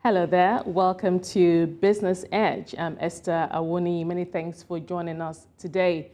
Hello there. Welcome to Business Edge. I'm Esther Awoniyi. Many thanks for joining us today.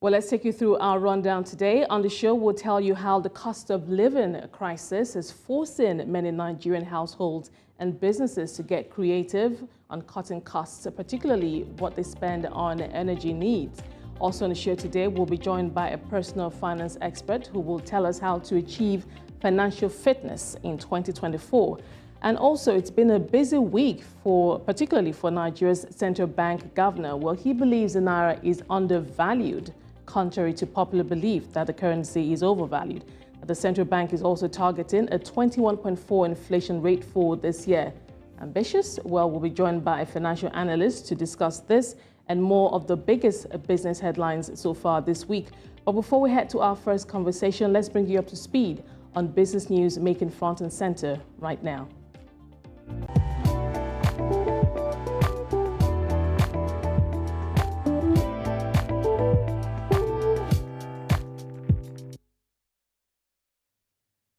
Well, let's take you through our rundown today. On the show, we'll tell you how the cost of living crisis is forcing many Nigerian households and businesses to get creative on cutting costs, particularly what they spend on energy needs. Also on the show today, we'll be joined by a personal finance expert who will tell us how to achieve financial fitness in 2024. And also, it's been a busy week particularly for Nigeria's central bank governor. Well, he believes the naira is undervalued, contrary to popular belief that the currency is overvalued. The central bank is also targeting a 21.4 inflation rate for this year. Ambitious? Well, we'll be joined by a financial analyst to discuss this and more of the biggest business headlines so far this week. But before we head to our first conversation, let's bring you up to speed on business news making front and center right now.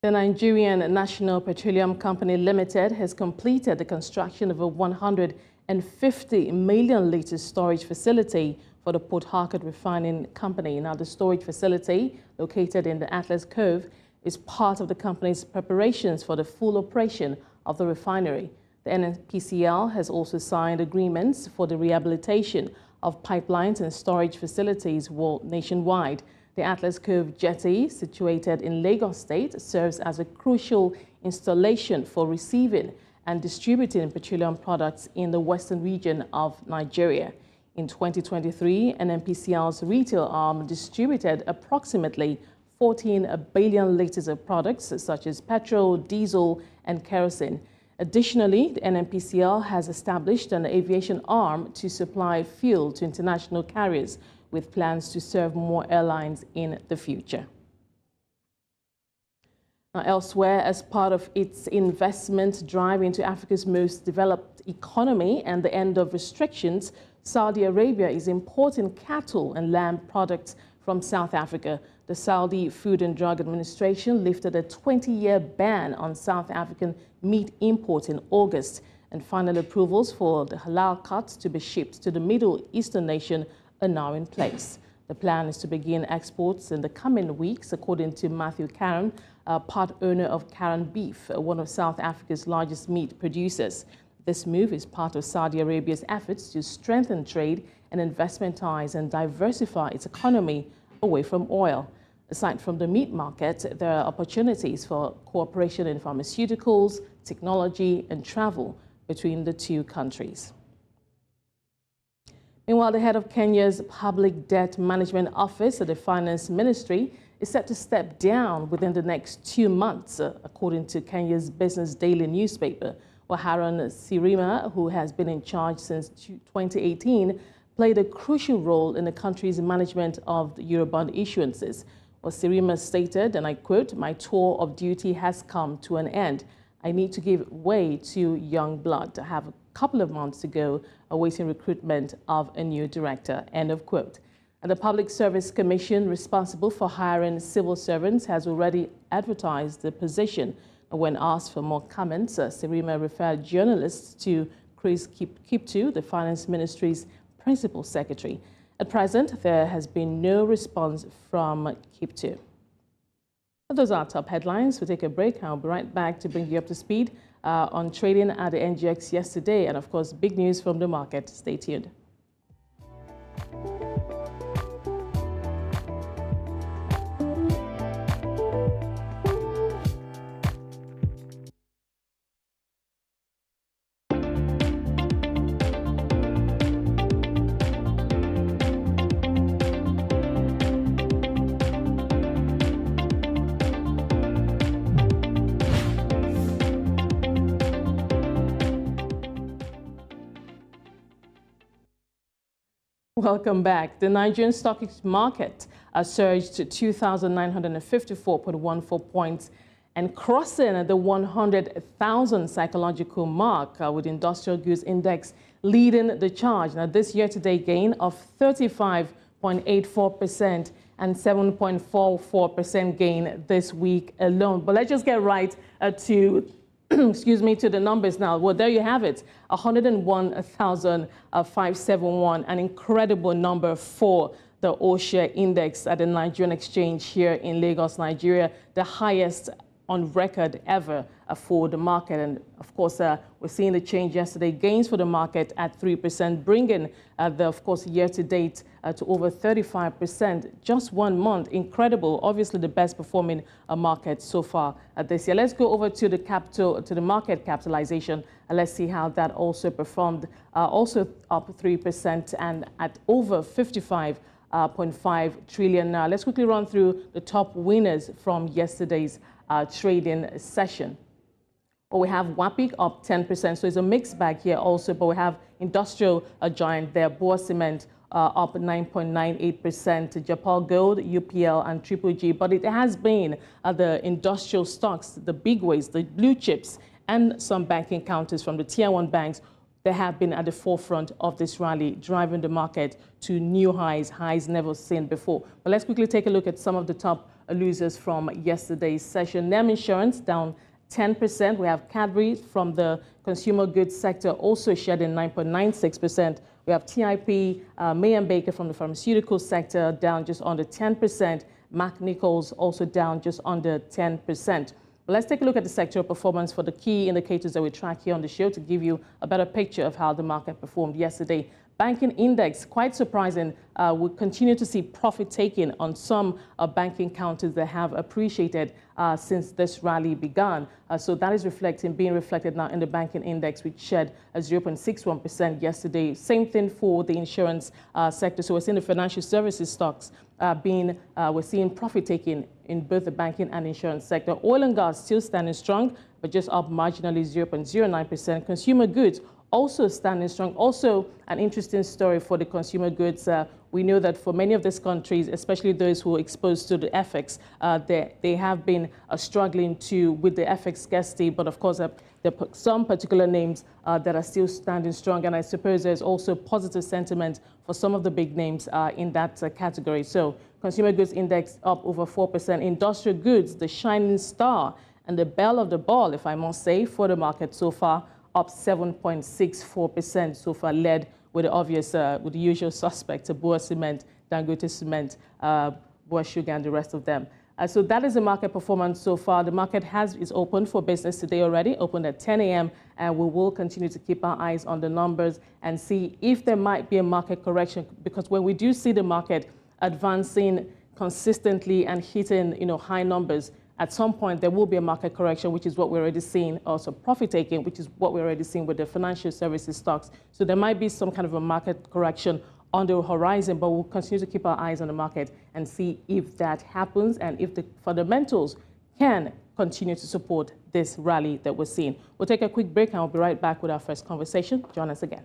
The Nigerian National Petroleum Company Limited has completed the construction of a 150 million litre storage facility for the Port Harcourt Refining Company. Now, the storage facility, located in the Atlas Cove, is part of the company's preparations for the full operation of the refinery. The NNPCL has also signed agreements for the rehabilitation of pipelines and storage facilities nationwide. The Atlas Cove Jetty, situated in Lagos State, serves as a crucial installation for receiving and distributing petroleum products in the western region of Nigeria. In 2023, NNPCL's retail arm distributed approximately 14 billion litres of products such as petrol, diesel, and kerosene. Additionally, the NNPCL has established an aviation arm to supply fuel to international carriers, with plans to serve more airlines in the future. Now, elsewhere, as part of its investment drive into Africa's most developed economy and the end of restrictions, Saudi Arabia is importing cattle and lamb products from South Africa. The Saudi Food and Drug Administration lifted a 20-year ban on South African meat import in August, and final approvals for the halal cuts to be shipped to the Middle Eastern nation are now in place. The plan is to begin exports in the coming weeks, according to Matthew Karen, part owner of Karen Beef, one of South Africa's largest meat producers. This move is part of Saudi Arabia's efforts to strengthen trade and investment ties and diversify its economy away from oil. Aside from the meat market, there are opportunities for cooperation in pharmaceuticals, technology, and travel between the two countries. Meanwhile, the head of Kenya's Public Debt Management Office at the Finance Ministry is set to step down within the next 2 months, according to Kenya's Business Daily newspaper. Well, Haron Sirima, who has been in charge since 2018, played a crucial role in the country's management of the Eurobond issuances. Well, Sirima stated, and I quote, "My tour of duty has come to an end. I need to give way to young blood. I have a couple of months to go, awaiting recruitment of a new director," end of quote. And the Public Service Commission, responsible for hiring civil servants, has already advertised the position. When asked for more comments, Sirima referred journalists to Chris Kiptu, the Finance Ministry's Principal Secretary. At present, there has been no response from Kiptu. Those are our top headlines. We'll take a break. I'll be right back to bring you up to speed on trading at the NGX yesterday, and of course, big news from the market. Stay tuned. Welcome back. The Nigerian stock market surged to 2,954.14 points and crossing the 100,000 psychological mark, with industrial goods index leading the charge. Now, this year-to-date gain of 35.84% and 7.44% gain this week alone. But let's just get right to excuse me, to the numbers now. Well, there you have it, 101,571, an incredible number for the all-share index at the Nigerian exchange here in Lagos, Nigeria, the highest on record ever for the market. And of course, we're seeing the change yesterday, gains for the market at 3%, bringing of course, year to date to over 35%. Just 1 month, incredible. Obviously, the best performing market so far this year. Let's go over to the market capitalization. Let's see how that also performed. Also up 3% and at over 55.5 trillion. Now, let's quickly run through the top winners from yesterday's trading session. Well, we have WAPIC up 10%, so it's a mixed bag here also, but we have industrial giant there, Boer Cement up 9.98%, Japan Gold, UPL, and Triple G. But it has been the industrial stocks, the big ways, the blue chips, and some banking counters from the Tier 1 banks that have been at the forefront of this rally, driving the market to new highs never seen before. But let's quickly take a look at some of the top losers from yesterday's session. NEM Insurance down 10%. We have Cadbury from the consumer goods sector also shedding 9.96%. We have TIP, May & Baker from the pharmaceutical sector down just under 10%. Mac Nichols also down just under 10%. But let's take a look at the sectoral performance for the key indicators that we track here on the show to give you a better picture of how the market performed yesterday. Banking index, quite surprising. We continue to see profit taking on some banking counters that have appreciated since this rally began. So that is being reflected now in the banking index, which shed 0.61% yesterday. Same thing for the insurance sector. So we're seeing the financial services stocks we're seeing profit taking in both the banking and insurance sector. Oil and gas still standing strong, but just up marginally 0.09%. Consumer goods also standing strong. Also, an interesting story for the consumer goods. We know that for many of these countries, especially those who are exposed to the FX, they have been struggling with the FX scarcity. But of course, there are some particular names that are still standing strong. And I suppose there's also positive sentiment for some of the big names in that category. So consumer goods index up over 4%. Industrial goods, the shining star and the belle of the ball, if I must say, for the market so far, up 7.64% so far, led with the obvious, with the usual suspects, Boer Cement, Dangote Cement, Boer Sugar, and the rest of them. So that is the market performance so far. The market is open for business today already, opened at 10 a.m., and we will continue to keep our eyes on the numbers and see if there might be a market correction, because when we do see the market advancing consistently and hitting, high numbers, at some point, there will be a market correction, which is what we're already seeing, also profit taking, which is what we're already seeing with the financial services stocks. So there might be some kind of a market correction on the horizon, but we'll continue to keep our eyes on the market and see if that happens and if the fundamentals can continue to support this rally that we're seeing. We'll take a quick break and we'll be right back with our first conversation. Join us again.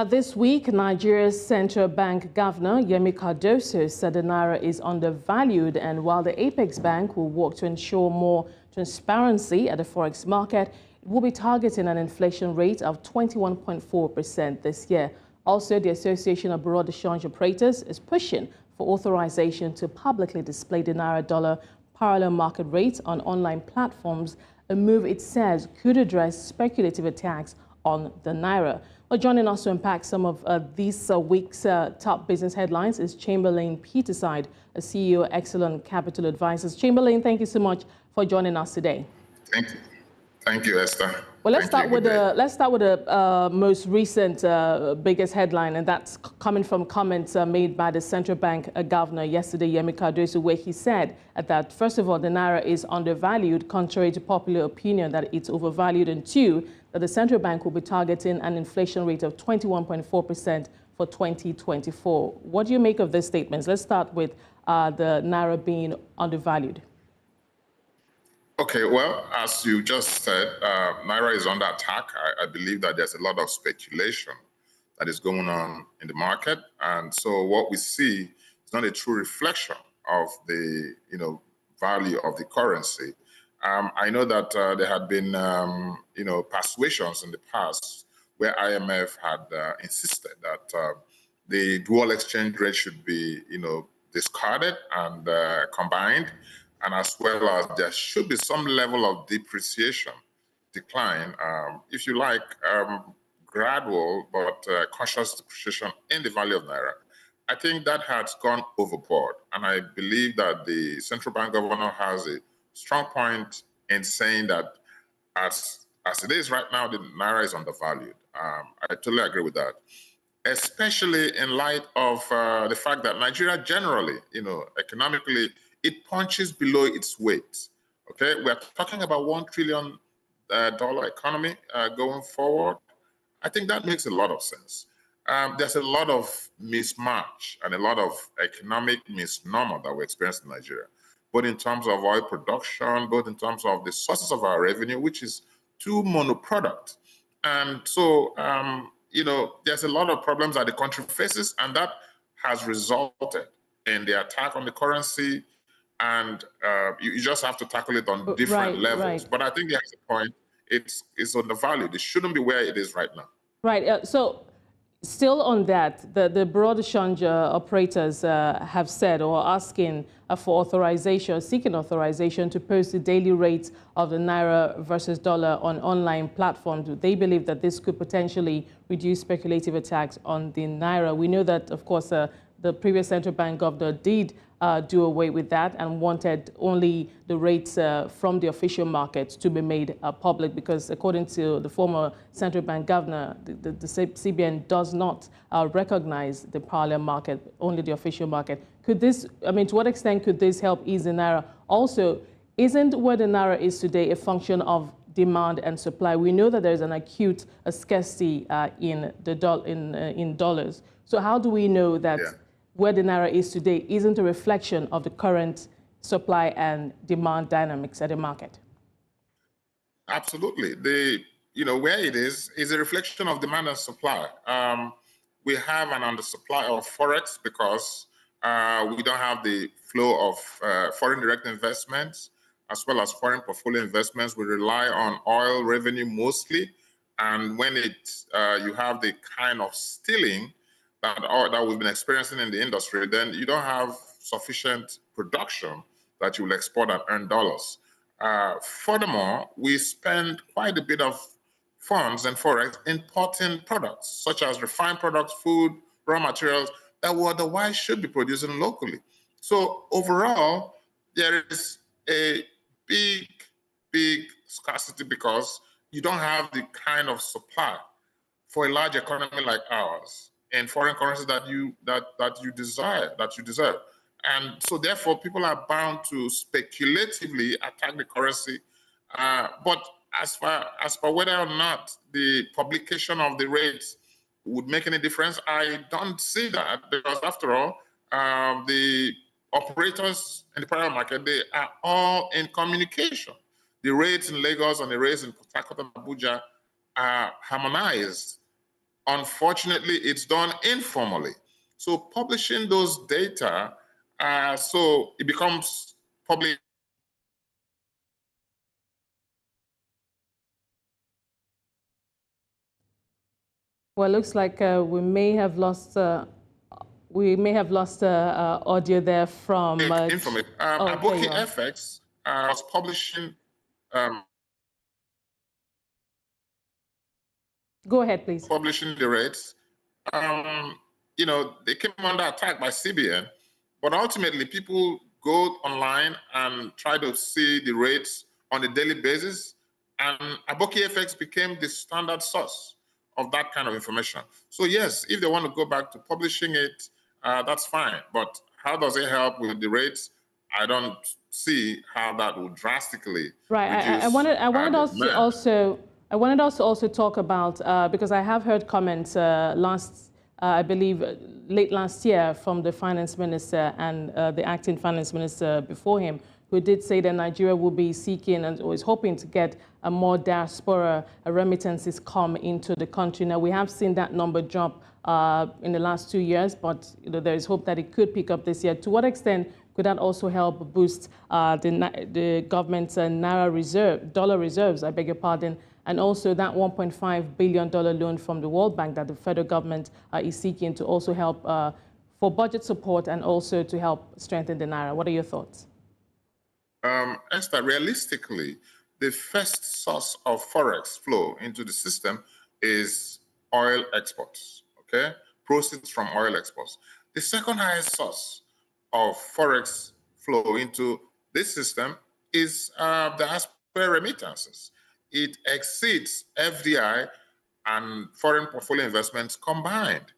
This week, Nigeria's central bank governor, Yemi Cardoso, said the naira is undervalued, and while the Apex Bank will work to ensure more transparency at the forex market, it will be targeting an inflation rate of 21.4% this year. Also, the Association of Bureau de Change Operators is pushing for authorization to publicly display the naira-dollar parallel market rate on online platforms, a move it says could address speculative attacks on the naira. Well, joining us to unpack some of this week's top business headlines is Chamberlain Peterside, a CEO, Excellent Capital Advisors. Chamberlain, thank you so much for joining us today. Thank you. Thank you, Esther. Well, let's start with the most recent biggest headline, and that's coming from comments made by the central bank governor yesterday, Yemi Cardoso, where he said that, first of all, the naira is undervalued, contrary to popular opinion that it's overvalued, and two, that the central bank will be targeting an inflation rate of 21.4% for 2024. What do you make of these statements? Let's start with the Naira being undervalued. Okay, well, as you just said, Naira is under attack. I believe that there's a lot of speculation that is going on in the market. And so what we see is not a true reflection of the value of the currency. I know that there had been persuasions in the past where IMF had insisted that the dual exchange rate should be discarded and combined, and as well as there should be some level of decline, if you like, gradual but cautious depreciation in the value of Naira. I think that has gone overboard, and I believe that the central bank governor has a strong point in saying that as it is right now, the Naira is undervalued. I totally agree with that, especially in light of the fact that Nigeria generally, economically, it punches below its weight. Okay, we're talking about $1 trillion economy going forward. I think that makes a lot of sense. There's a lot of mismatch and a lot of economic misnomer that we experience in Nigeria, both in terms of oil production, both in terms of the sources of our revenue, which is too monoproduct. And so, there's a lot of problems that the country faces, and that has resulted in the attack on the currency. And you just have to tackle it on different levels. Right. But I think there's a point, it's undervalued. It shouldn't be where it is right now. Right. So still on that, the broad exchange operators have said or are asking for authorization, seeking authorization to post the daily rates of the Naira versus dollar on online platforms. They believe that this could potentially reduce speculative attacks on the Naira. We know that, of course, the previous central bank governor did do away with that and wanted only the rates from the official market to be made public, because according to the former central bank governor, the CBN does not recognize the parallel market, only the official market. Could this, to what extent could this help ease the Naira? Also, isn't where the Naira is today a function of demand and supply? We know that there's an acute scarcity in dollars. So how do we know that where the Naira is today isn't a reflection of the current supply and demand dynamics at the market? Absolutely. Where it is a reflection of demand and supply. We have an undersupply of Forex because we don't have the flow of foreign direct investments as well as foreign portfolio investments. We rely on oil revenue mostly. And when you have the kind of stealing that we've been experiencing in the industry, then you don't have sufficient production that you will export and earn dollars. Furthermore, we spend quite a bit of funds and Forex importing products, such as refined products, food, raw materials, that we otherwise should be producing locally. So overall, there is a big scarcity because you don't have the kind of supply for a large economy like ours in foreign currency that you deserve. And so therefore, people are bound to speculatively attack the currency. But as for whether or not the publication of the rates would make any difference, I don't see that, because after all, the operators in the parallel market, they are all in communication. The rates in Lagos and the rates in Port Harcourt and Abuja are harmonized. Unfortunately, it's done informally. So publishing those data, so it becomes public. Well, it looks like we may have lost audio there from. Aboki FX was publishing. Go ahead, please. Publishing the rates. They came under attack by CBN, but ultimately people go online and try to see the rates on a daily basis, and Aboki FX became the standard source of that kind of information. So yes, if they want to go back to publishing it, that's fine. But how does it help with the rates? I don't see how that would drastically reduce. I wanted us to also talk about, because I have heard comments last I believe, late last year from the finance minister and the acting finance minister before him, who did say that Nigeria will be seeking and is hoping to get a more diaspora remittances come into the country. Now, we have seen that number drop in the last 2 years, but there is hope that it could pick up this year. To what extent could that also help boost the government's dollar reserves, I beg your pardon, and also that $1.5 billion loan from the World Bank that the federal government is seeking to also help for budget support and also to help strengthen the Naira? What are your thoughts? Esther, realistically, the first source of forex flow into the system is oil exports, okay? Proceeds from oil exports. The second highest source of forex flow into this system is diaspora remittances. It exceeds FDI and foreign portfolio investments combined.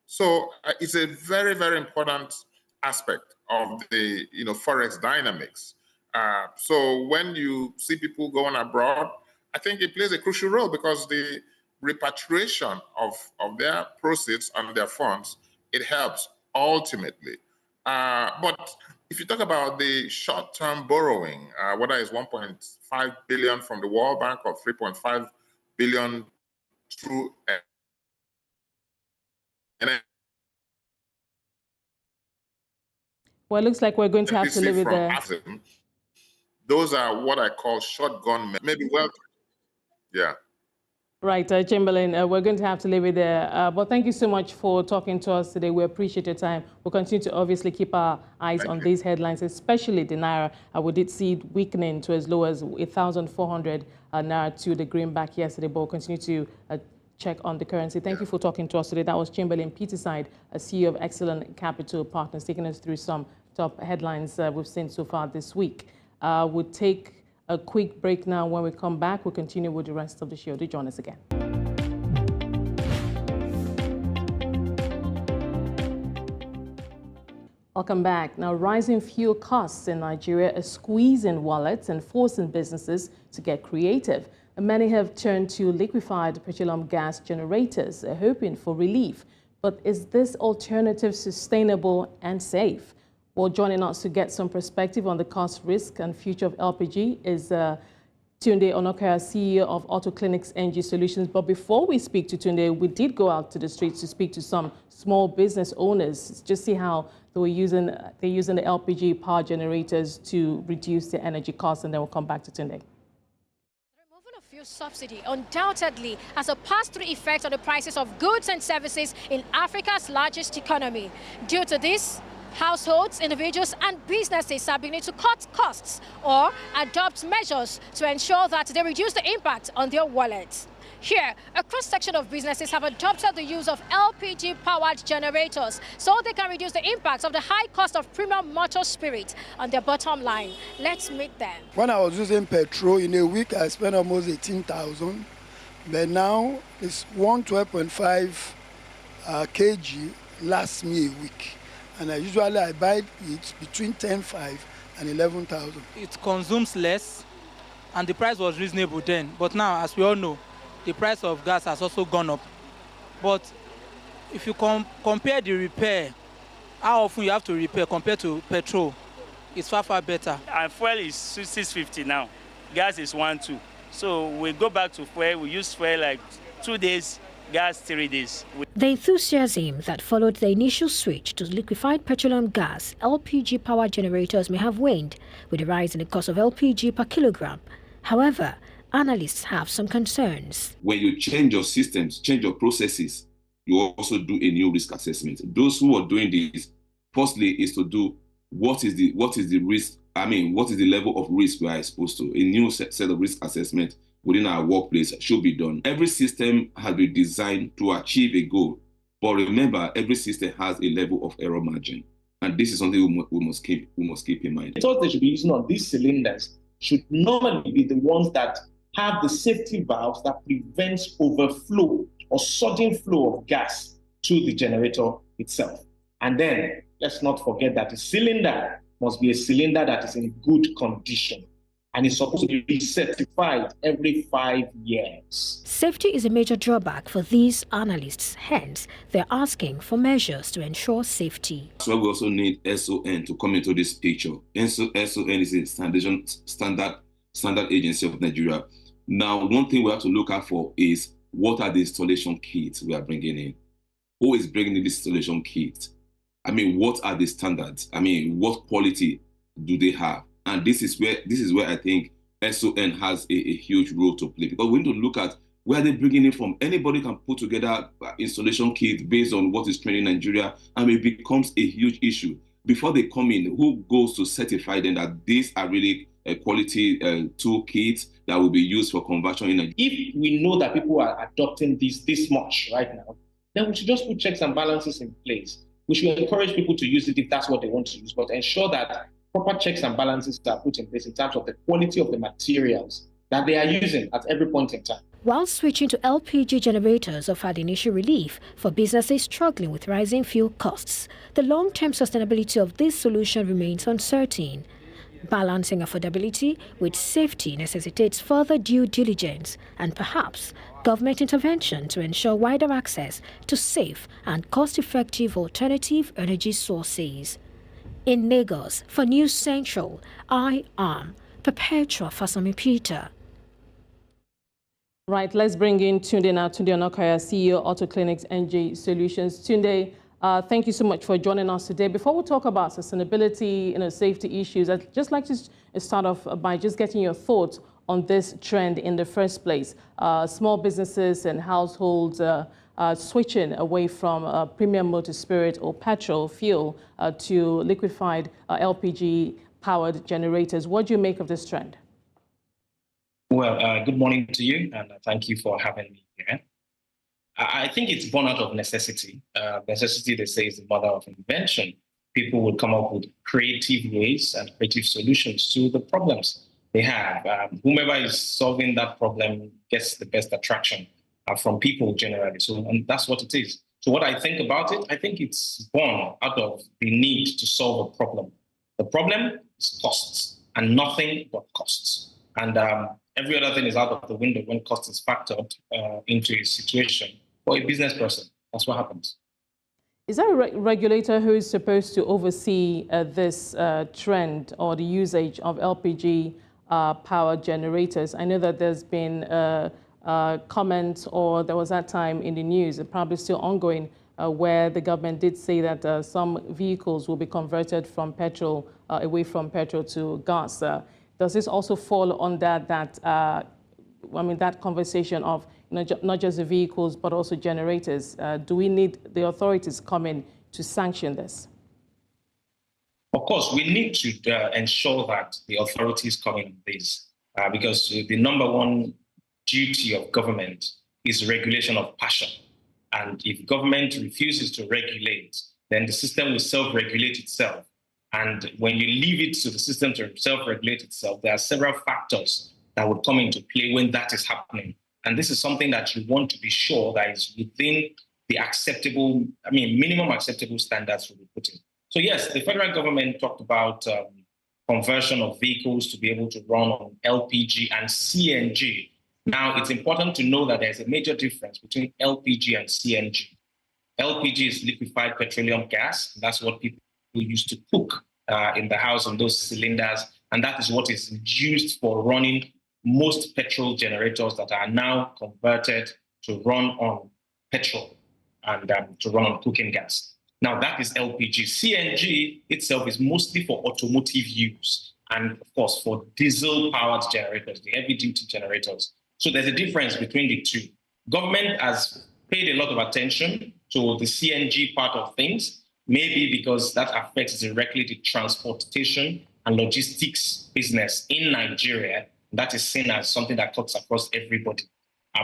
So it's a very, very important aspect of the forex dynamics. So when you see people going abroad, I think it plays a crucial role because the repatriation of their proceeds and their funds, it helps ultimately. But if you talk about the short-term borrowing, whether it's 1.5 billion from the World Bank or 3.5 billion through well, it looks like we're going to have to leave it there. Those are what I call shotgun, maybe well, yeah. Right, Chamberlain, we're going to have to leave it there. But thank you so much for talking to us today. We appreciate your time. We'll continue to obviously keep our eyes on these headlines, especially the Naira. We did see it weakening to as low as 1,400 Naira to the greenback yesterday, but we'll continue to check on the currency. Thank you for talking to us today. That was Chamberlain Peterside, CEO of Excellent Capital Partners, taking us through some top headlines we've seen so far this week. We'll take a quick break now. When we come back, we'll continue with the rest of the show. Do join us again. Welcome back. Now, rising fuel costs in Nigeria are squeezing wallets and forcing businesses to get creative. And many have turned to liquefied petroleum gas generators, hoping for relief. But is this alternative sustainable and safe? Well, joining us to get some perspective on the cost, risk, and future of LPG is Tunde Onakoya, CEO of AutoClinicNG Solutions. But before we speak to Tunde, we did go out to the streets to speak to some small business owners, just see how they're using the LPG power generators to reduce their energy costs, and then we'll come back to Tunde. Fuel subsidy undoubtedly has a pass-through effect on the prices of goods and services in Africa's largest economy. Due to this, households, individuals and businesses are beginning to cut costs or adopt measures to ensure that they reduce the impact on their wallets. Here, a cross-section of businesses have adopted the use of LPG-powered generators so they can reduce the impact of the high cost of premium motor spirit on their bottom line. Let's meet them. When I was using petrol, in a week I spent almost 18,000, but now it's 112.5 kg lasts me a week. And I buy it between 10,500 and 11,000. It consumes less, and the price was reasonable then. But now, as we all know, the price of gas has also gone up. But if you compare the repair, how often you have to repair compared to petrol, it's far, far better. And fuel is 650 now. Gas is 1.2. So we go back to fuel. We use fuel like 2 days, gas 3 days. The enthusiasm that followed the initial switch to liquefied petroleum gas, LPG power generators may have waned with the rise in the cost of LPG per kilogram. However, analysts have some concerns. When you change your systems, change your processes, you also do a new risk assessment. Those who are doing this, firstly, is to do what is the risk, what is the level of risk we are exposed to. A new set of risk assessment within our workplace should be done. Every system has been designed to achieve a goal, but remember, every system has a level of error margin, and this is something we must keep in mind. The thought they should be using on these cylinders should normally be the ones that have the safety valves that prevents overflow or sudden flow of gas to the generator itself. And then let's not forget that the cylinder must be a cylinder that is in good condition. and it's supposed to be certified every 5 years. Safety is a major drawback for these analysts. Hence, they're asking for measures to ensure safety. That's why we also need SON to come into this picture. SON is a standard agency of Nigeria. Now, one thing we have to look out for is what are the installation kits we are bringing in? Who is bringing in this installation kit? I mean, what are the standards? I mean, what quality do they have? And this is where I think SON has a huge role to play, because we need to look at where they're bringing it from. Anybody can put together installation kits based on what is trending in Nigeria, and it becomes a huge issue. Before they come in, who goes to certify them that these are really quality toolkits that will be used for conversion in Nigeria? If we know that people are adopting this much right now, then we should just put checks and balances in place. We should encourage people to use it if that's what they want to use, but ensure that proper checks and balances are put in place in terms of the quality of the materials that they are using at every point in time. While switching to LPG generators offered initial relief for businesses struggling with rising fuel costs, the long-term sustainability of this solution remains uncertain. Balancing affordability with safety necessitates further due diligence and perhaps government intervention to ensure wider access to safe and cost-effective alternative energy sources. In Lagos, for News Central, I am Perpetua Fasami-Peter. Right, let's bring in Tunde now. Tunde Onakoya, CEO, AutoClinicNG Solutions. Tunde, thank you so much for joining us today. Before we talk about sustainability, safety issues, I'd just like to start off by just getting your thoughts on this trend in the first place. Small businesses and households switching away from premium motor spirit or petrol fuel to liquefied LPG-powered generators. What do you make of this trend? Well, good morning to you, and thank you for having me here. I think it's born out of necessity. Necessity, they say, is the mother of invention. People will come up with creative ways and creative solutions to the problems they have. Whomever is solving that problem gets the best attraction from people generally. And that's what it is. So what I think about it, I think it's born out of the need to solve a problem. The problem is costs, and nothing but costs. And every other thing is out of the window when cost is factored into a situation for a business person. That's what happens. Is there a regulator who is supposed to oversee this trend or the usage of LPG powered generators? I know that there's been comments, or there was that time in the news, probably still ongoing, where the government did say that some vehicles will be converted from petrol, away from petrol to gas. Does this also fall on that conversation of not just the vehicles but also generators? Do we need the authorities coming to sanction this? Of course, we need to ensure that the authorities come in this because the number one duty of government is regulation of passion. And if government refuses to regulate, then the system will self-regulate itself. And when you leave it to the system to self-regulate itself, there are several factors that would come into play when that is happening. And this is something that you want to be sure that is within the minimum acceptable standards will be put in. So yes, the federal government talked about conversion of vehicles to be able to run on LPG and CNG. Now, it's important to know that there's a major difference between LPG and CNG. LPG is liquefied petroleum gas. That's what people used to cook in the house on those cylinders. And that is what is used for running most petrol generators that are now converted to run on petrol and to run on cooking gas. Now, that is LPG. CNG itself is mostly for automotive use and, of course, for diesel-powered generators, the heavy-duty generators. So there's a difference between the two. Government has paid a lot of attention to the CNG part of things, maybe because that affects directly the transportation and logistics business in Nigeria. That is seen as something that cuts across everybody.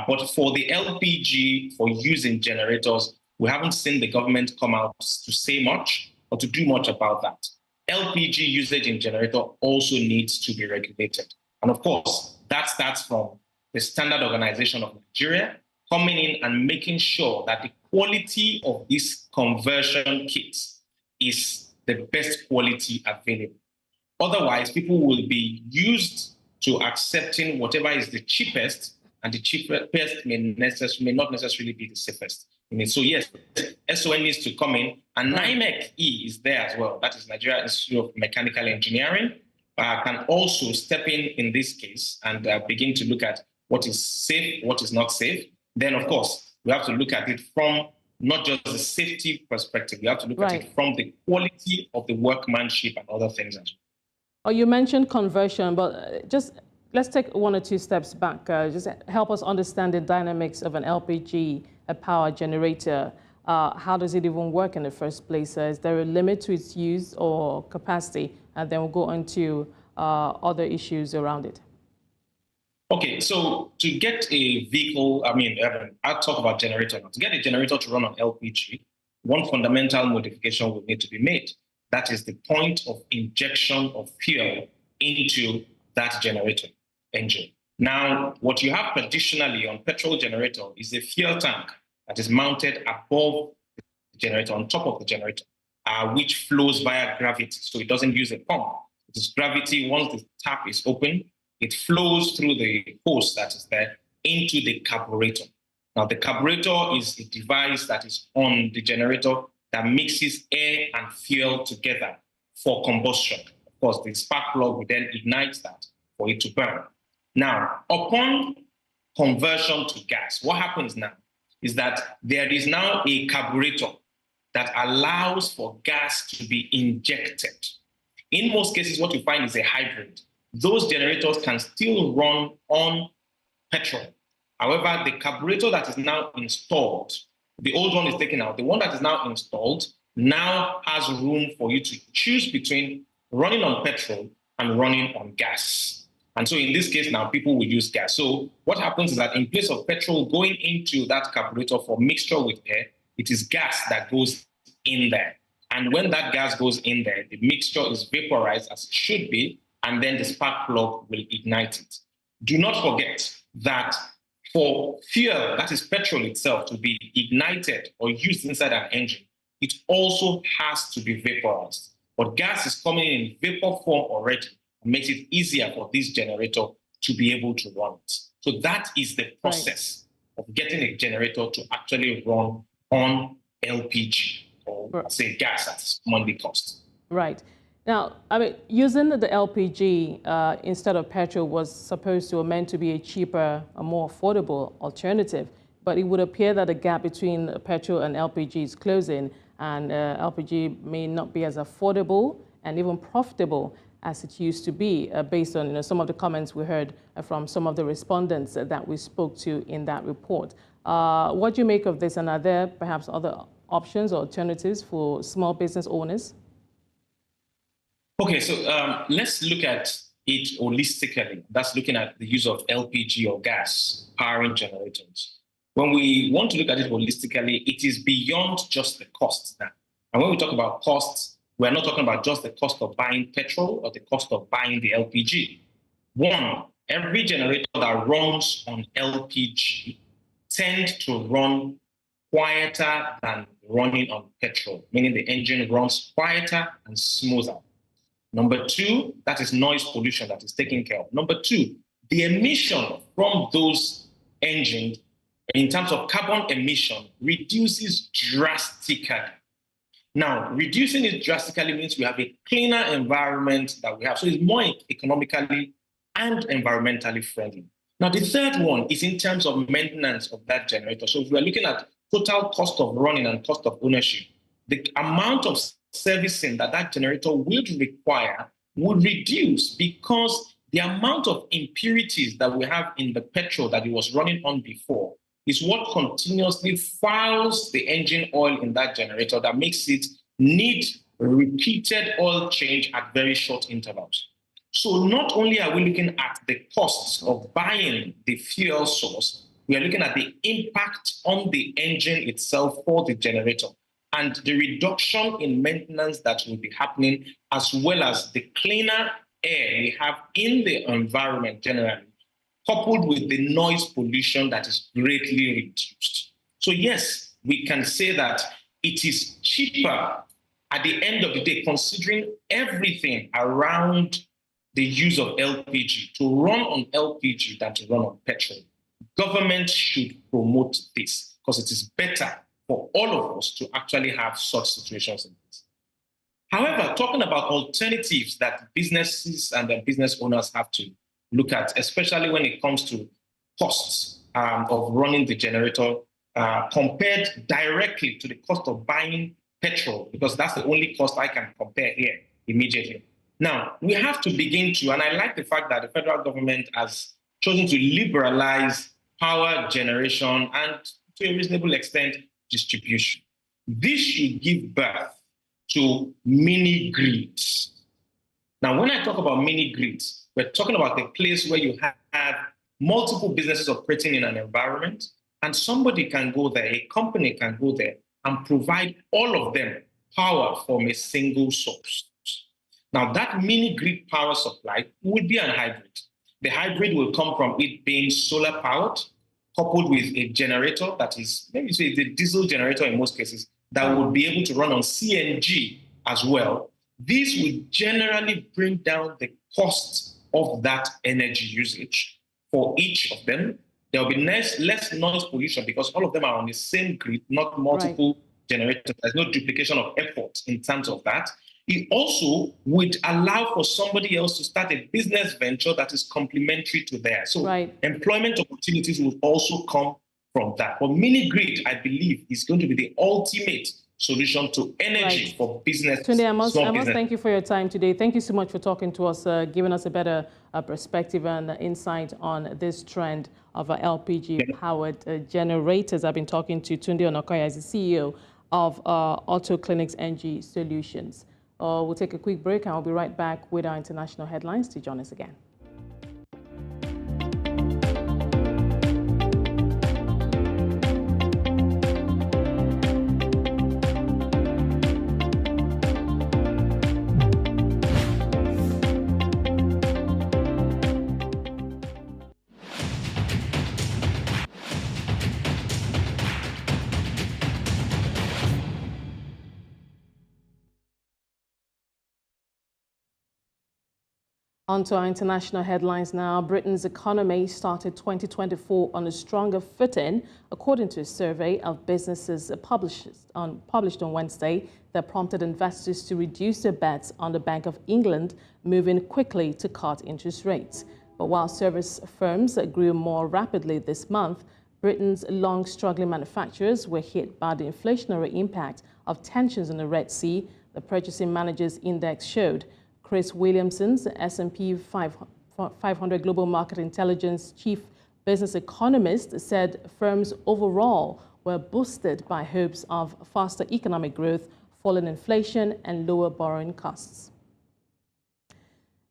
But for the LPG, for using generators, we haven't seen the government come out to say much or to do much about that. LPG usage in generator also needs to be regulated. And of course, that starts from the Standard Organization of Nigeria coming in and making sure that the quality of these conversion kits is the best quality available. Otherwise, people will be used to accepting whatever is the cheapest, and the cheapest may not necessarily be the safest. So yes, SON needs to come in, and NIMEC-E is there as well. That is Nigeria Institute of Mechanical Engineering. Can also step in this case and begin to look at what is safe, what is not safe. Then, of course, we have to look at it from not just the safety perspective. We have to look at it from the quality of the workmanship and other things as well. Oh, you mentioned conversion, but just let's take one or two steps back. Just help us understand the dynamics of an LPG power generator. How does it even work in the first place? Is there a limit to its use or capacity? And then we'll go on to other issues around it. Okay, so to get a vehicle, I'll talk about generator now. To get a generator to run on LPG, one fundamental modification will need to be made. That is the point of injection of fuel into that generator engine. Now, what you have traditionally on petrol generator is a fuel tank that is mounted above the generator, on top of the generator, which flows via gravity, so it doesn't use a pump. It is gravity. Once the tap is open, it flows through the hose that is there into the carburetor. Now, the carburetor is a device that is on the generator that mixes air and fuel together for combustion. Of course, the spark plug will then ignite that for it to burn. Now, upon conversion to gas, what happens now is that there is now a carburetor that allows for gas to be injected. In most cases, what you find is a hybrid. Those generators can still run on petrol. However, the carburetor that is now installed, the old one is taken out. The one that is now installed now has room for you to choose between running on petrol and running on gas. And so in this case now, people will use gas. So what happens is that in place of petrol going into that carburetor for mixture with air, it is gas that goes in there. And when that gas goes in there, the mixture is vaporized as it should be, and then the spark plug will ignite it. Do not forget that for fuel, that is petrol itself, to be ignited or used inside an engine, it also has to be vaporized. But gas is coming in vapor form already, and makes it easier for this generator to be able to run it. So that is the process of getting a generator to actually run on LPG, or say gas that is commonly cost. Right. Now, using the LPG instead of petrol was supposed to or meant to be a cheaper, a more affordable alternative, but it would appear that the gap between petrol and LPG is closing, and LPG may not be as affordable and even profitable as it used to be, based on some of the comments we heard from some of the respondents that we spoke to in that report. What do you make of this, and are there perhaps other options or alternatives for small business owners? Okay, so let's look at it holistically. That's looking at the use of LPG or gas powering generators. When we want to look at it holistically, it is beyond just the costs now. And when we talk about costs, we're not talking about just the cost of buying petrol or the cost of buying the LPG. One, every generator that runs on LPG tends to run quieter than running on petrol, meaning the engine runs quieter and smoother. Number two, that is noise pollution that is taken care of. Number two, the emission from those engines in terms of carbon emission reduces drastically. Now, reducing it drastically means we have a cleaner environment that we have. So it's more economically and environmentally friendly. Now, the third one is in terms of maintenance of that generator. So if we are looking at total cost of running and cost of ownership, the amount of servicing that generator would require would reduce, because the amount of impurities that we have in the petrol that it was running on before is what continuously fouls the engine oil in that generator, that makes it need repeated oil change at very short intervals. So not only are we looking at the costs of buying the fuel source, we are looking at the impact on the engine itself for the generator, and the reduction in maintenance that will be happening, as well as the cleaner air we have in the environment generally, coupled with the noise pollution that is greatly reduced. So yes, we can say that it is cheaper at the end of the day, considering everything around the use of LPG, to run on LPG than to run on petrol. Government should promote this because it is better for all of us to actually have such situations in this. However, talking about alternatives that businesses and their business owners have to look at, especially when it comes to costs of running the generator compared directly to the cost of buying petrol, because that's the only cost I can compare here immediately. Now, we have to begin to, and I like the fact that the federal government has chosen to liberalize power generation and, to a reasonable extent, distribution. This should give birth to mini grids. Now, when I talk about mini grids, we're talking about a place where you have multiple businesses operating in an environment, and somebody can go there, a company can go there and provide all of them power from a single source. Now, that mini grid power supply will be a hybrid. The hybrid will come from it being solar powered, coupled with a generator that is, maybe say the diesel generator in most cases, that will be able to run on CNG as well. This will generally bring down the cost of that energy usage for each of them. There will be less noise pollution because all of them are on the same grid, not multiple generators. There's no duplication of effort in terms of that. It also would allow for somebody else to start a business venture that is complementary to theirs. So employment opportunities will also come from that. But mini grid, I believe, is going to be the ultimate solution to energy for business. Tunde, I must thank you for your time today. Thank you so much for talking to us, giving us a better perspective and insight on this trend of LPG-powered generators. I've been talking to Tunde Onakoya, as the CEO of AutoClinicNG Solutions. We'll take a quick break and we'll be right back with our international headlines to join us again. On to our international headlines now. Britain's economy started 2024 on a stronger footing, according to a survey of businesses published on Wednesday that prompted investors to reduce their bets on the Bank of England moving quickly to cut interest rates. But while service firms grew more rapidly this month, Britain's long-struggling manufacturers were hit by the inflationary impact of tensions in the Red Sea, the Purchasing Managers Index showed. Chris Williamson's S&P 500 Global Market Intelligence chief business economist said firms overall were boosted by hopes of faster economic growth, falling inflation, and lower borrowing costs.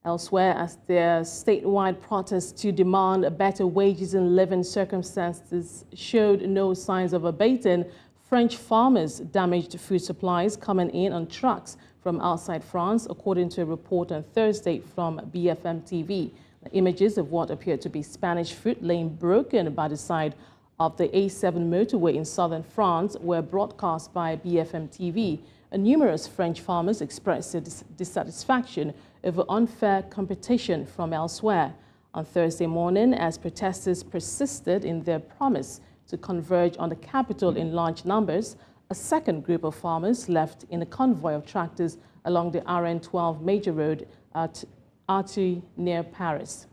Elsewhere, as their statewide protests to demand better wages and living circumstances showed no signs of abating, French farmers damaged food supplies coming in on trucks from outside France, according to a report on Thursday from BFM TV. The images of what appeared to be Spanish fruit laying broken by the side of the A7 motorway in southern France were broadcast by BFM TV. And numerous French farmers expressed their dissatisfaction over unfair competition from elsewhere. On Thursday morning, as protesters persisted in their promise to converge on the capital in large numbers, a second group of farmers left in a convoy of tractors along the RN12 major road at Arty near Paris.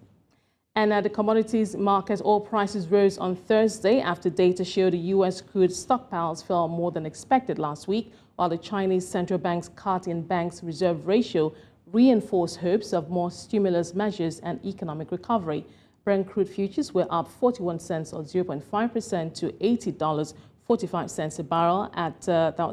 And at the commodities market, oil prices rose on Thursday after data showed the U.S. crude stockpiles fell more than expected last week, while the Chinese central bank's cut in bank's reserve ratio reinforced hopes of more stimulus measures and economic recovery. Brent crude futures were up 41 cents or 0.5% to $80.45 a barrel at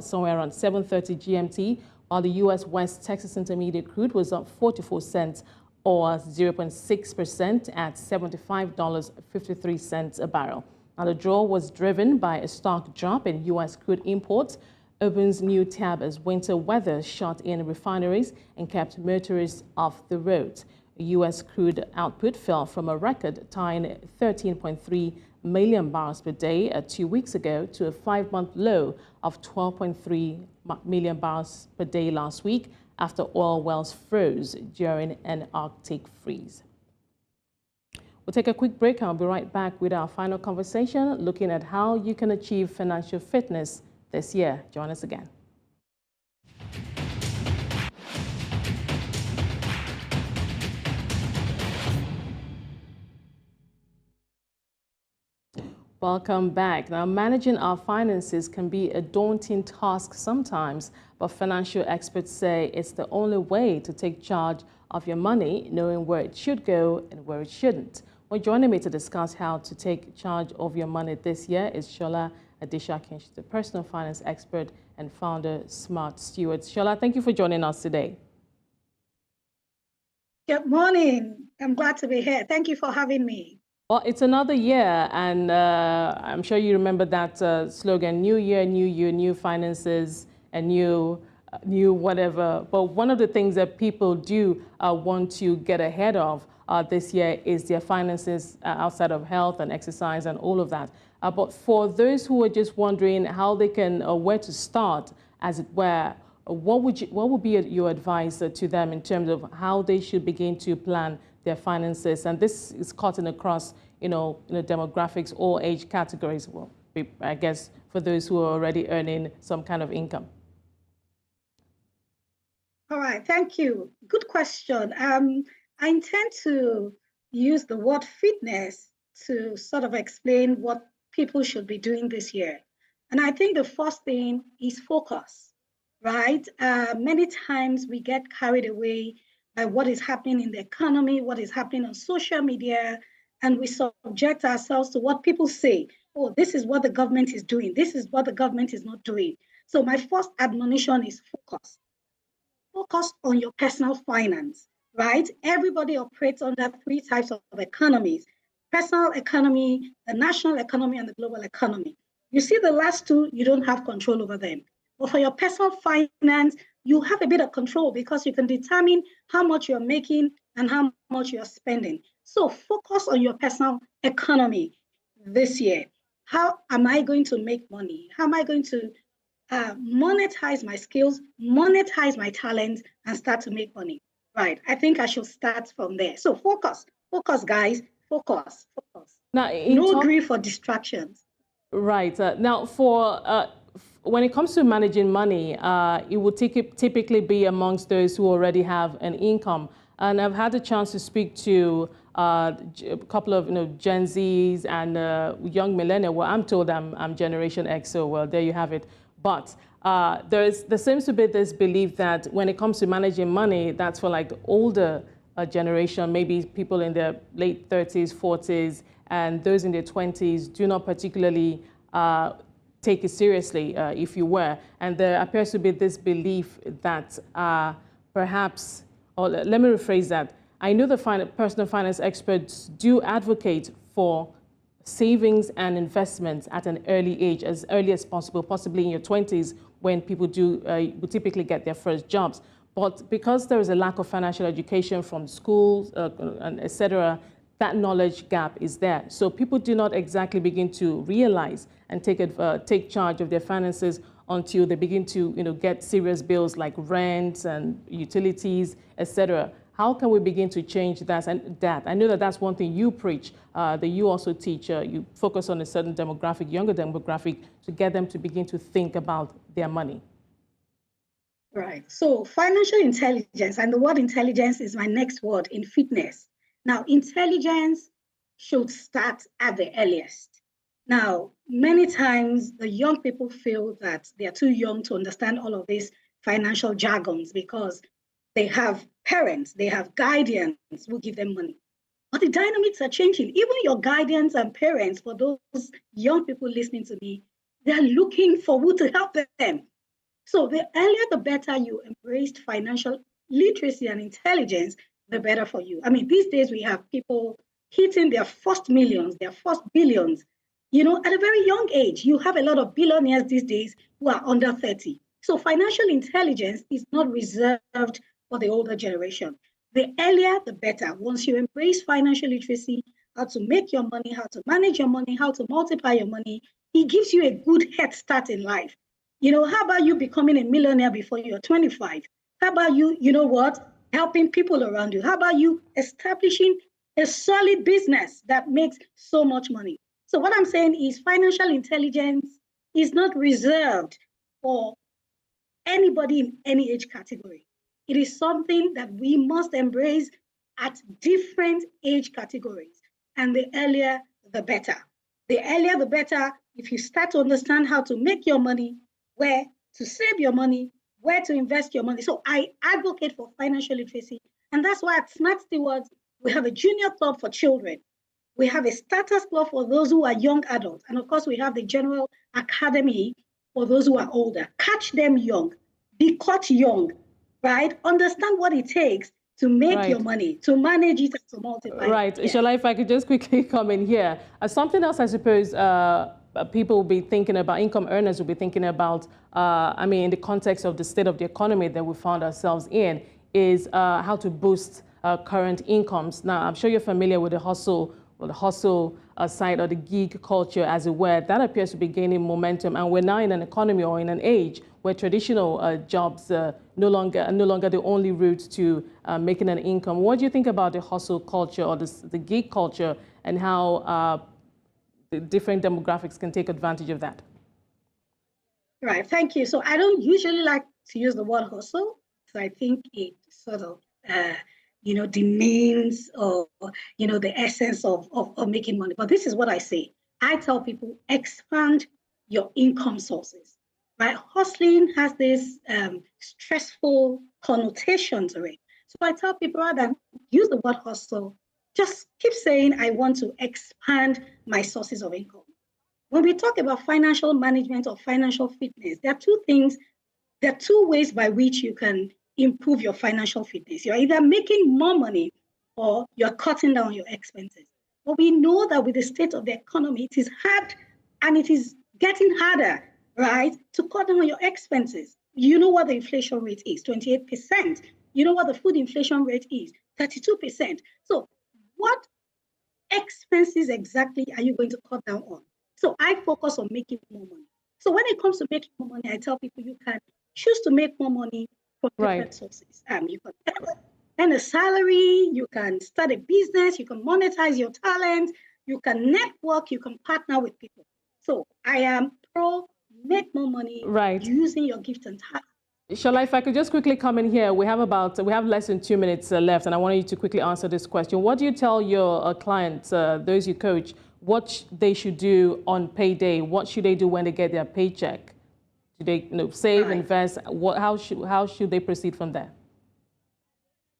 somewhere around 7:30 GMT, while the U.S. West Texas Intermediate crude was up 44 cents or 0.6% at $75.53 a barrel. Now, the draw was driven by a stark drop in U.S. crude imports, opens new tab as winter weather shut in refineries and kept motorists off the road. U.S. crude output fell from a record tying 13.3 million barrels per day 2 weeks ago to a 5-month low of 12.3 million barrels per day last week after oil wells froze during an Arctic freeze. We'll take a quick break and I'll be right back with our final conversation, looking at how you can achieve financial fitness this year. Join us again. Welcome back. Now, managing our finances can be a daunting task sometimes, but financial experts say it's the only way to take charge of your money, knowing where it should go and where it shouldn't. Well, joining me to discuss how to take charge of your money this year is Sola Adesakin. She's a personal finance expert and founder Smart Stewards. Sola, thank you for joining us today. Good morning. I'm glad to be here. Thank you for having me. Well, it's another year, and I'm sure you remember that slogan, new year, new finances, and new whatever. But one of the things that people do want to get ahead of this year is their finances outside of health and exercise and all of that. But for those who are just wondering how they can, where to start, as it were, what would be your advice to them in terms of how they should begin to plan their finances? And this is cutting across, demographics, all age categories. Well, I guess for those who are already earning some kind of income. All right, thank you. Good question. I intend to use the word fitness to sort of explain what people should be doing this year. And I think the first thing is focus, right? Many times we get carried away by what is happening in the economy, what is happening on social media, and we subject ourselves to what people say. Oh, this is what the government is doing. This is what the government is not doing. So my first admonition is focus. Focus on your personal finance, right? Everybody operates under three types of economies: personal economy, the national economy, and the global economy. You see the last two, you don't have control over them. But for your personal finance, you have a bit of control because you can determine how much you're making and how much you're spending. So focus on your personal economy this year. How am I going to make money? How am I going to monetize my skills, monetize my talents, and start to make money? Right. I think I should start from there. So focus, guys, focus. Now, no grief for distractions. Right. Now, for when it comes to managing money, it would typically be amongst those who already have an income. And I've had a chance to speak to a couple of Gen Zs and young millennials. Well, I'm told I'm Generation X, so well, there you have it. But there seems to be this belief that when it comes to managing money, that's for like the older generation, maybe people in their late 30s, 40s, and those in their 20s do not particularly take it seriously, if you were. And there appears to be this belief that perhaps, or let me rephrase that, I know the personal finance experts do advocate for savings and investments at an early age, as early as possible, possibly in your 20s, when people would typically get their first jobs. But because there is a lack of financial education from schools, and et cetera, that knowledge gap is there. So people do not exactly begin to realize and take charge of their finances until they begin to get serious bills like rent and utilities, et cetera. How can we begin to change that? And I know that that's one thing you preach, that you also teach. You focus on a certain demographic, younger demographic, to get them to begin to think about their money. Right. So financial intelligence, and the word intelligence is my next word in fitness. Now, intelligence should start at the earliest. Now, many times the young people feel that they are too young to understand all of these financial jargons because they have parents, they have guardians who give them money. But the dynamics are changing. Even your guardians and parents, for those young people listening to me, they're looking for who to help them. So the earlier, the better you embraced financial literacy and intelligence, the better for you. I mean, these days we have people hitting their first millions, their first billions, at a very young age. You have a lot of billionaires these days who are under 30. So financial intelligence is not reserved for the older generation. The earlier, the better. Once you embrace financial literacy, how to make your money, how to manage your money, how to multiply your money, it gives you a good head start in life. How about you becoming a millionaire before you're 25? How about you, you know what, helping people around you? How about you establishing a solid business that makes so much money? So what I'm saying is financial intelligence is not reserved for anybody in any age category. It is something that we must embrace at different age categories. And the earlier, the better. The earlier, the better. If you start to understand how to make your money, where to save your money, where to invest your money. So I advocate for financial literacy. And that's why at Smart Stewards, we have a junior club for children. We have a status club for those who are young adults. And of course, we have the general academy for those who are older. Catch them young, be caught young, right? Understand what it takes to make your money, to manage it, and to multiply. Right. Yeah. Shola, if I could just quickly come in here. Something else I suppose people will be thinking about, income earners will be thinking about, I mean, in the context of the state of the economy that we found ourselves in, is how to boost current incomes. Now, I'm sure you're familiar with the hustle side or the gig culture, as it were. That appears to be gaining momentum, and we're now in an economy or in an age where traditional jobs are no longer the only route to making an income. What do you think about the hustle culture or the gig culture, and how the different demographics can take advantage of that? Right, thank you. So I don't usually like to use the word hustle, so I think it sort of demeans or the essence of making money. But this is what I say. I tell people, expand your income sources. Right? Hustling has this stressful connotation to it. So I tell people, rather than use the word hustle, just keep saying, I want to expand my sources of income. When we talk about financial management or financial fitness, there are two ways by which you can improve your financial fitness. You're either making more money or you're cutting down your expenses. But we know that with the state of the economy, it is hard, and it is getting harder, right, to cut down on your expenses. You know what the inflation rate is, 28%. You know what the food inflation rate is, 32%. So what expenses exactly are you going to cut down on? So I focus on making more money. So when it comes to making more money, I tell people you can choose to make more money from different sources. You can earn a salary, you can start a business, you can monetize your talent, you can network, you can partner with people. So I am pro make more money using your gift and talent. Shola, if I could just quickly come in here, we have less than 2 minutes left, and I want you to quickly answer this question. What do you tell your clients, those you coach, what they should do on payday? What should they do when they get their paycheck? Do they save, invest? How should they proceed from there?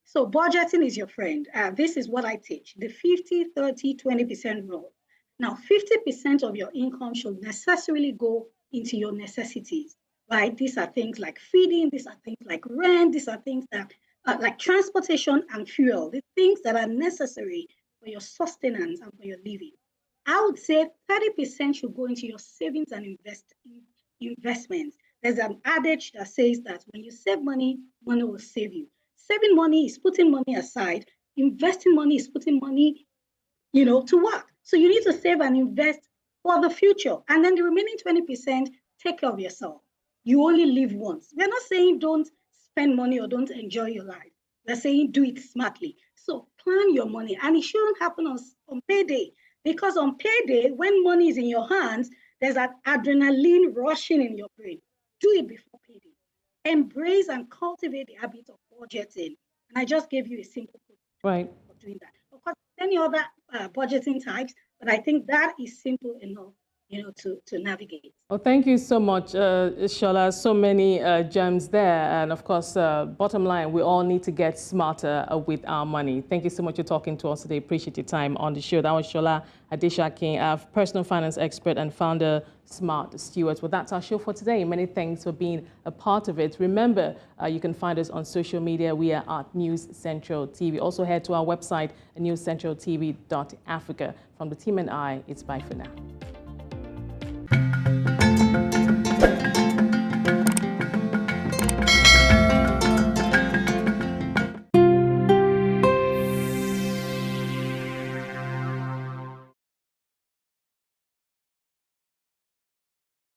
So budgeting is your friend. This is what I teach, the 50, 30, 20% rule. Now, 50% of your income should necessarily go into your necessities, right? These are things like feeding, these are things like rent, these are things that like transportation and fuel, the things that are necessary for your sustenance and for your living. I would say 30% should go into your savings and investments. There's an adage that says that when you save money, money will save you. Saving money is putting money aside. Investing money is putting money, to work. So you need to save and invest for the future. And then the remaining 20%, take care of yourself. You only live once. We're not saying don't spend money or don't enjoy your life. We're saying do it smartly. So plan your money. And it shouldn't happen on payday. Because on payday, when money is in your hands, there's that adrenaline rushing in your brain. Do it before payday. Embrace and cultivate the habit of budgeting. And I just gave you a simple for doing that. Of course, any other budgeting types, but I think that is simple enough, to navigate. Well, thank you so much, Shola. So many gems there. And of course, bottom line, we all need to get smarter with our money. Thank you so much for talking to us today. Appreciate your time on the show. That was Sola Adesakin, personal finance expert and founder, Smart Stewards. Well, that's our show for today. Many thanks for being a part of it. Remember, you can find us on social media. We are at News Central TV. Also head to our website, newscentraltv.africa. From the team and I, it's bye for now.